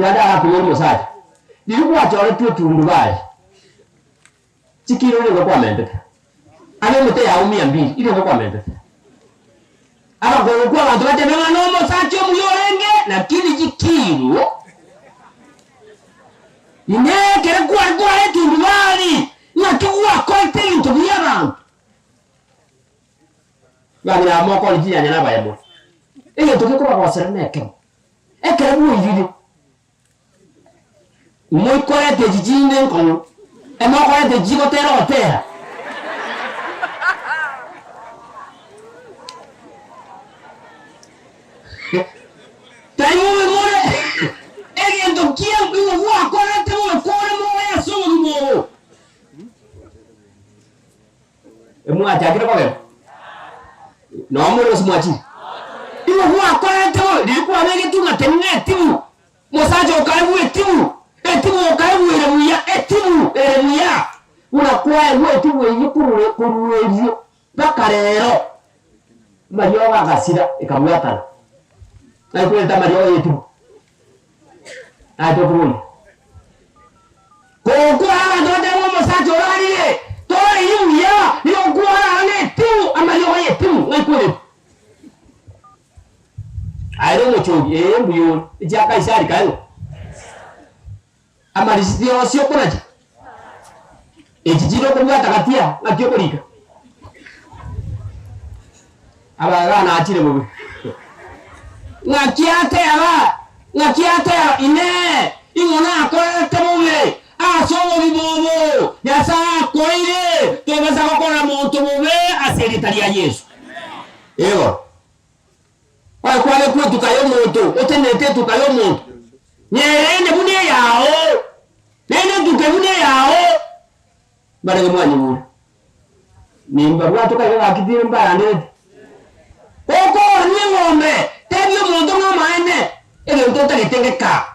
Yada hapo yoni osati. Nilikuwa chole tu tundubai. Chikiro ni kwa mente. Ane mte ya 200 ile kwa mente. Aba kwa watu wote mema nomo sacho myorenge na kili jikiro. Ine kere kwa tundubai. Na tuwa kote into biyaba. Bani ya moko lijinya nyana bayabo. Ege toke kwa wasere eke. Eke bu yidi. Moi kore te jijine kono. E mo kore te jigo tero tera. Taimu more. Ege ndo kia ku wa kore te mo kore mo ya so mo. E mo acha kire kore. No mo ros mo achi. Iwo wa kore te mo likuwa nege tu na temne timu. Mosajo kaibu etimu. Etimu kaibu eremuya. Unakuwa etimu yikuruwerio. Bakarero. Mario wakasira ikabuatana. Na kuleta Mario etimu. Atokuni. Kwa hawa ndote wa mosajo rali. Toa yuya. Yokuwa ane etimu amario etimu. Ngakule. Aero chogi mbuyo jaka isari kayo. Amarisio sio kunaje. Ejijiro kwa takatia ngakyo kolika. Aba na achire bobe. Ngakiate ine ingona akote bobe. Asomo bibobo. Yasa koire tobasa kokora monto bobe aseritaria Yesu. Ego. Kwa kwetu kayo moto, otenete tukayo moto. Nyerende bune yao. Nene tukebune yao. Barenge mwani mwana. Nimba watu kayo akitire mbara ndete. Oko ni ngombe, tebyo moto ngoma ene. Ele mtoto litengeka.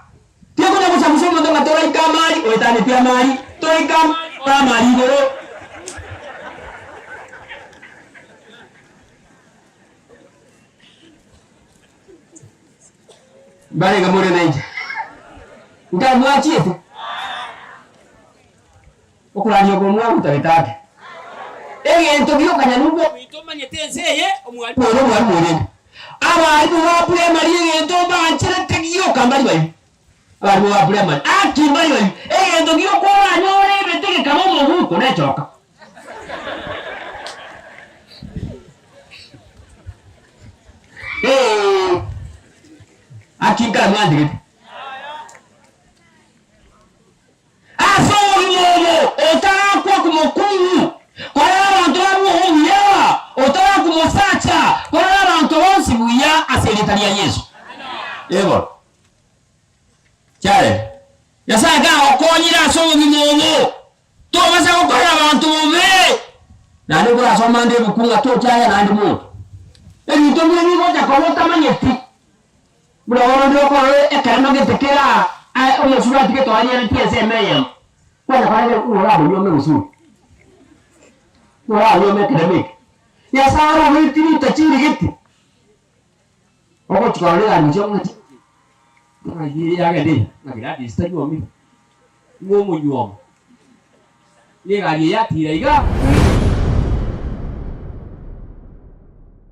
Tiako na kusamusoma ndo ngatora ikamari, oitani pia mari, to ikam pa mari goro. Bale gamore naije. Nda mwachie tu. Okulani ogomwa utabitake. Ento byo kanyanugo bitoma nyetenzeye omwali. Boro mwali mwene. Abali wa primary ento banchira tegiyo kambali bayi. Abali wa primary. Akimbali bayi. Ento byo ko anyore beteke kama omuntu nechoka. Akinka mwandike. Aso momo otakwa kumokungu. Kwa abantu bamuhuya, otara kumosacha. Kwa abantu bonsi buya aseritaria Yesu. Ego. Chale. Yasaga okonyira aso momo. To basa okora abantu bobe. Nani kwa aso mande bukunga to chaya nandi mo. Eni to mwe ni moja kwa lota manyeti. Bro ndio kwa ekano getekera omusura tiketo ari TSM kwa pale urabo nyome usuru urabo nyome academic ya sara witiri tachiri giti oko chikole ani chomati ngi yagede ngira distari omi ngo munyoma ni gari ya tira iga